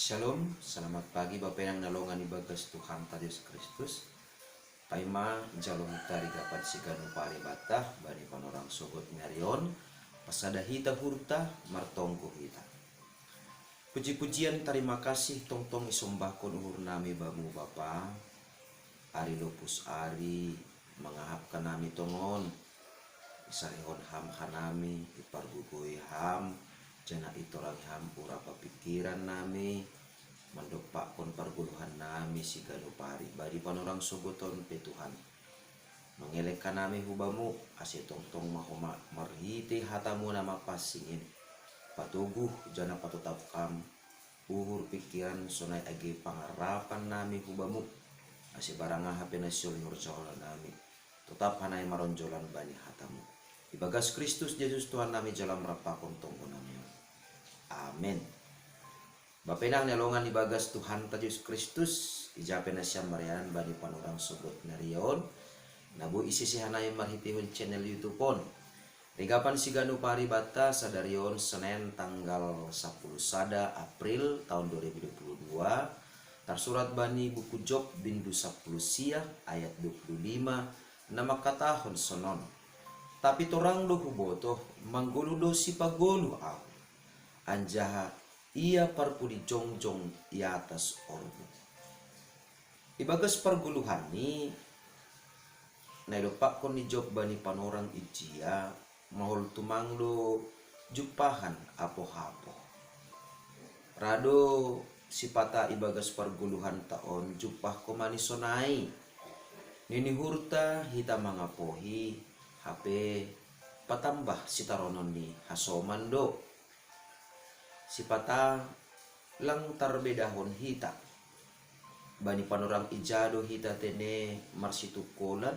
Shalom, selamat pagi Bapak yang nalongan ibagas Tuhan Yesus Kristus. Paima jalong tari dapat siganu pari batah bani panorang sogot ngarion pasada hita hurta martongko hita. Puji-pujian terima kasih tong-tong isombahkon uhur nami bamu Bapa. Ari lupus ari mengahapkan nami tongon. Isarihon ham hanami ipargugui ham. Jana itorang ham urapa pikiran nami mandopak kon perguluhan nami si galupari badi panorang sogoton pe Tuhan mengelekkan nami hubamu ase tongtong mahoma marhiti hatamu nama pasingin patuguh jana patutap kam uhur pikiran sonai age pangarapan nami hubamu ase barang hape nasyol hurcolan nami tetap hanai maronjolan bani hatamu ibagas Kristus Yesus Tuhan nami jalan merapakon tonggo nami. Amin. Bapenang nalongan ibagas Tuhan Yesus Kristus ijapen asyam marianan bani panorang sogot narion nabu isi sihanay marhitihon channel YouTube pon. Rigapan siganu pari bata sadarion Senin tanggal 10 sada April tahun 2022 tersurat bani buku Job bindu 10 sia ayat 25 nama katahon sonon tapi torang do hubotoh manggulu do si pagolu au anjaha ia parpudi jongjong i atas orbu. Ibagas perguluhan ni naidopak kon ni Job bani panorang ijia mahol tumanglo jupahan apo-hapo. Rado sipata ibagas perguluhan taon jupah komani sonai. Nini hurta hita mangapohi hape patambah sitaronon ni hasoman do. Sipata lang tarbedahon hita bani panorang ijado hita tene marsitukolan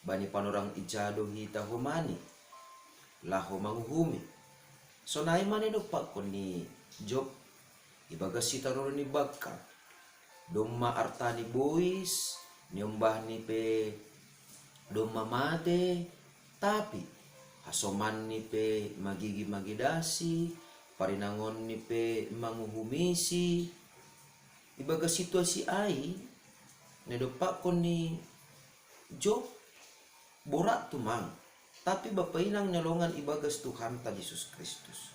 bani panorang ijado hita humani laho manguhumi sonai maneno pak ni Job ibagas sitaronon ni bagka domma artani bois nyombah ni pe domma mate tapi hasoman ni pe magigi magidasi parinangon ni pe manguhumisi ibaga situasi ai nedopak kon ni Job borak tumang tapi bapainang nyalongan ibagas Tuhan ta Yesus Kristus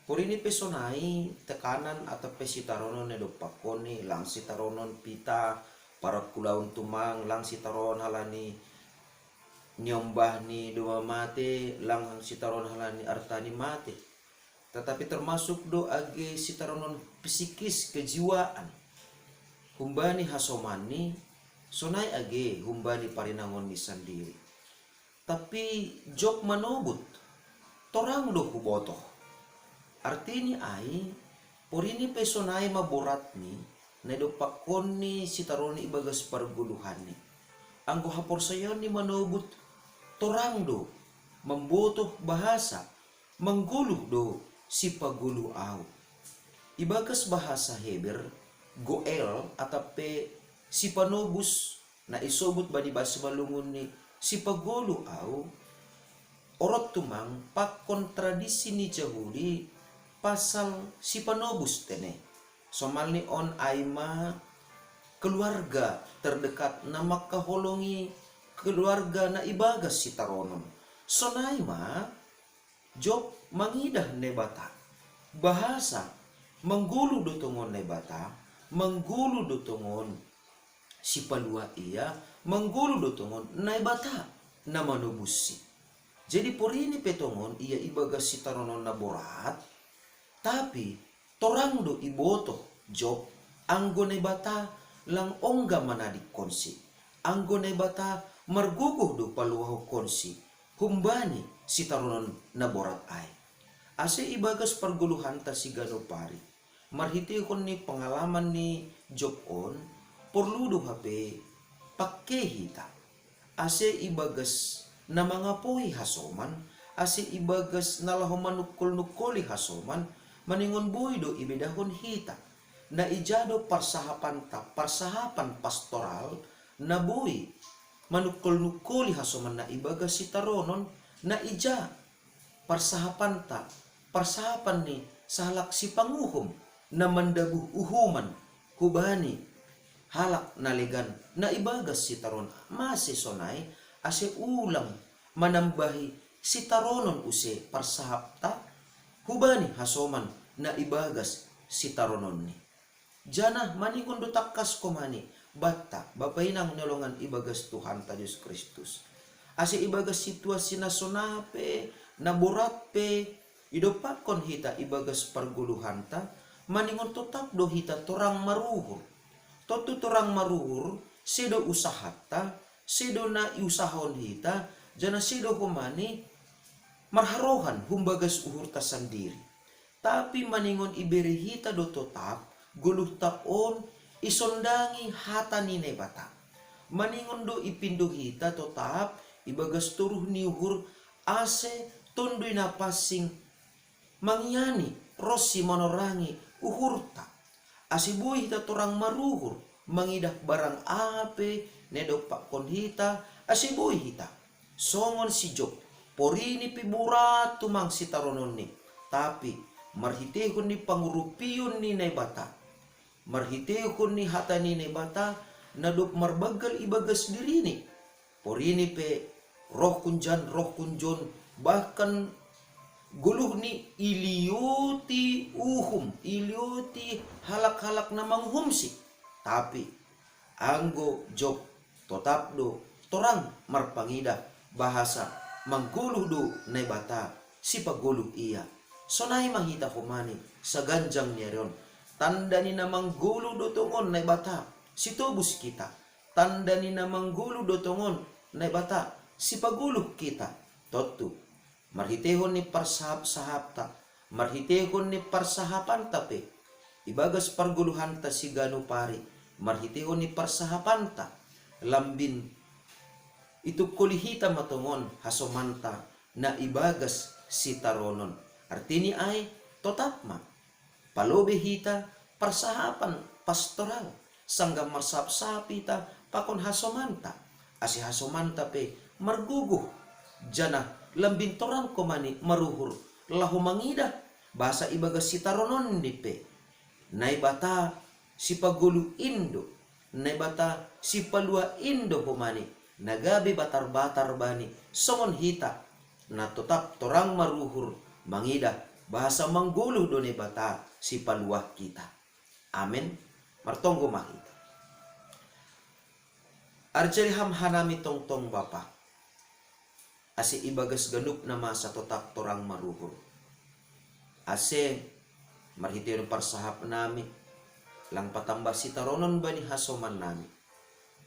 porini pesonai tekanan atau pesitaronon nedopak kon ni lang sitaronon pita para kulaun tumang lang sitaron halani nyombah ni doa mate lang sitaron halani artani mate tetapi termasuk do age sitaronon psikis kejiwaan humbani hasomani sonai age humbani parinangon ni sendiri tapi Job manobut torang do hubotoh artini ai porini pesonai maborat ni nedopakon ni sitaroni ibagas parguluhan ni anggo hapor sayon ni manobut torang do membotoh bahasa mengguluh do si pagulu au ibagas bahasa Heber goel atape si panobus na isobut bani basa balungun ni si pagulu au orot tumang pak kontradisi ni Jahudi pasal si panobus tene somal ni on aima keluarga terdekat na makaholongi keluarga na ibagas si taronon sonai ma Job mangidah nebata bahasa menggulu dotongon nebata menggulu dotongon si palua ia menggulu dotongon nebata na manubusi jadi porini petongon ia ibagas si taronon na borat tapi torang do iboto Job anggo nebata lang ongga manadik konsi anggo nebata marguguh do paluaho konsi humbani si taronon na borat ay ase ibagas perguluhan ta si ganopari marhiti kon ni pengalaman ni Job on perlu do hape pakke hita ase ibagas na mangapohi hasoman ase ibagas nalahoman nukol-nukoli hasoman maningon boy do ibedahon hita na ijado parsahapan pastoral na boy manukol-nukoli hasoman na ibagas si taronon na ija parsahapan ni salak si panguhum na mandabuh uhuman hubani halak naligan na ibagas si taron masi sonay ase ulang manambahi si taronon use parsahapta hubani hasoman na ibagas si taronon ni. Jana maningon do takkas ko mani bata bapainang nolongan ibagas Tuhan ta Diyos Kristus. Ase ibagas situasi na sonape na burape idopakon hita ibagas parguluhan ta maningon tetap do hita torang maruhur. Totu torang maruhur sedo usahata sedo na iusahon hita jana sedo kumani marharohan humbagas uhur ta sandiri. Tapi maningon iberi hita do tetap guluh taon isondangi hata ni nebata. Maningon do ipindo hita tetap ibagas turuh ni uhur ase tunduy na pasing mangyani rosi manorangi uhurta. Asibuhi hita torang maruhur mangidah barang ape nedopak kon hita asibuhi hita songon si Job porini piburat tumang si taronon ni tapi marhitehon ni pangurupiyon ni naibata marhitehon ni hata ni naibata nadop marbagal ibagas diri ni porini pe roh kunjon bahkan guluh ni iliuti uhum iliuti halak-halak na manghumsi tapi anggo Job tetap do torang marpangida bahasa mangguluh do naibata si paguluh iya sonay mahita kumani sa ganjang niyaron tanda ni na mangguluh do tongon naibata si tubus kita tanda ni na mangguluh do tongon naibata si paguluh kita totu marhitehon ni parsahap-sahap ta marhitehon ni parsahapan tape ibagas parguluhan ta si ganu pari marhitehon ni parsahapan ta lambin itu kulihita matongon hasomanta na ibagas si taronon artini ay totapma palobe hita parsahapan pastoral sangga marsap-sapita pakon hasomanta asi hasomanta pe marguguh jana lambin torang komani maruhur lahu mangida bahasa ibagas si taronon dipe naibata si pagulu indo naibata si palua indo komani nagabi batar-batar bani songon hita na tetap torang maruhur mangida bahasa mangguluh do naibata si paluah kita amin martonggo makita arjariham hanami tongtong bapa ase ibagas ganup na masa tetap torang maruhur ase marhitero parsahap nami lang patambah si taronon bani hasoman nami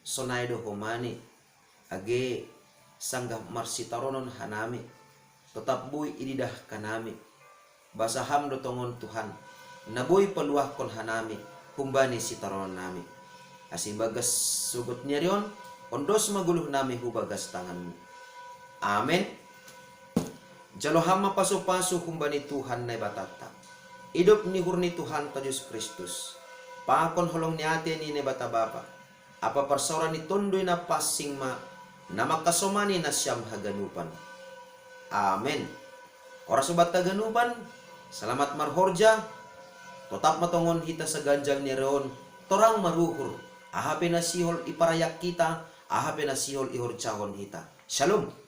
sonay do humani age sanggah marsi taronon hanami tetap buy ididah kanami basaham do tongon Tuhan naboy paluah kon hanami humbani si taronon nami ase ibagas sugot niya riyon ondos maguluh nami hubagas tanganmu. Amen. Jalohama paso-paso kumbani Tuhan na batata. Idop ni hurni Tuhan ta Diyos Kristus. Pakon holong ni ate ni bata bapa. Apa persauran ni tundoy na pasing ma na makasomani na siyam haganupan. Amen. Oras ubat taganupan. Salamat marhorja. Totap matongon hita sa ganjang ni reon. Torang maruhur. Ahape na sihol iparayak kita. Ahape na sihol ihorjahon hita. Shalom.